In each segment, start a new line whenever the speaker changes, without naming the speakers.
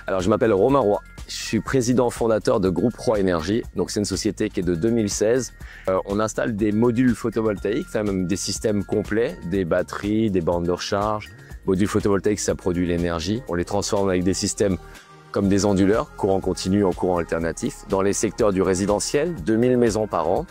Alors, je m'appelle Romain Roy. Je suis président fondateur de Groupe Roy Énergie. Donc, c'est une société qui est de 2016. On installe des modules photovoltaïques, enfin même des systèmes complets, des batteries, des bornes de recharge. Modules photovoltaïques, ça produit l'énergie. On les transforme avec des systèmes comme des onduleurs, courant continu en courant alternatif, dans les secteurs du résidentiel, 2000 maisons par an,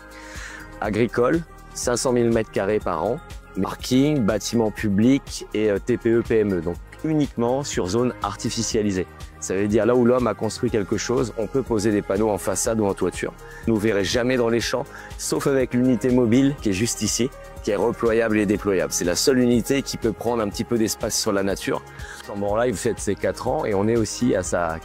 agricole, 500 000 m² par an, parking, bâtiments publics et TPE-PME, donc uniquement sur zone artificialisée. Ça veut dire là où l'homme a construit quelque chose, on peut poser des panneaux en façade ou en toiture. Vous ne verrez jamais dans les champs, sauf avec l'unité mobile qui est juste ici, qui est reployable et déployable. C'est la seule unité qui peut prendre un petit peu d'espace sur la nature. Chambord Live fête ses 4 ans et on est aussi à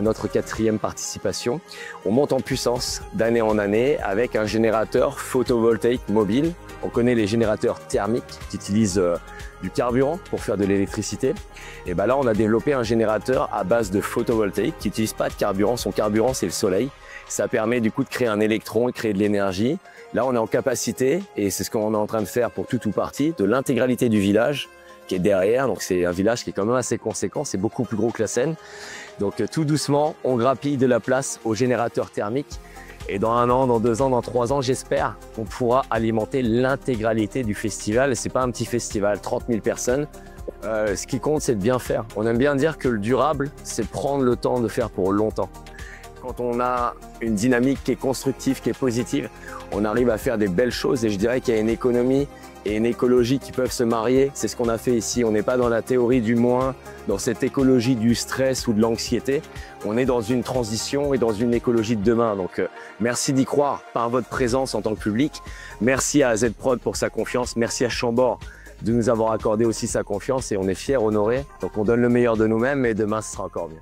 notre quatrième participation. On monte en puissance d'année en année avec un générateur photovoltaïque mobile. On connaît les générateurs thermiques qui utilisent du carburant pour faire de l'électricité. Et ben là, on a développé un générateur à base de photovoltaïque qui n'utilise pas de carburant. Son carburant, c'est le soleil. Ça permet du coup de créer un électron et créer de l'énergie. Là, on est en capacité, et c'est ce qu'on est en train de faire pour tout ou partie, de l'intégralité du village qui est derrière. Donc c'est un village qui est quand même assez conséquent, c'est beaucoup plus gros que la Seine. Donc tout doucement, on grappille de la place au générateur thermique. Et dans 1 an, dans 2 ans, dans 3 ans, j'espère qu'on pourra alimenter l'intégralité du festival. C'est pas un petit festival, 30 000 personnes. Ce qui compte, c'est de bien faire. On aime bien dire que le durable, c'est prendre le temps de faire pour longtemps. Quand on a une dynamique qui est constructive, qui est positive, on arrive à faire des belles choses. Et je dirais qu'il y a une économie et une écologie qui peuvent se marier. C'est ce qu'on a fait ici. On n'est pas dans la théorie du moins, dans cette écologie du stress ou de l'anxiété. On est dans une transition et dans une écologie de demain. Donc merci d'y croire par votre présence en tant que public. Merci à Z-Prod pour sa confiance. Merci à Chambord de nous avoir accordé aussi sa confiance et on est fiers, honorés. Donc on donne le meilleur de nous-mêmes et demain ce sera encore mieux.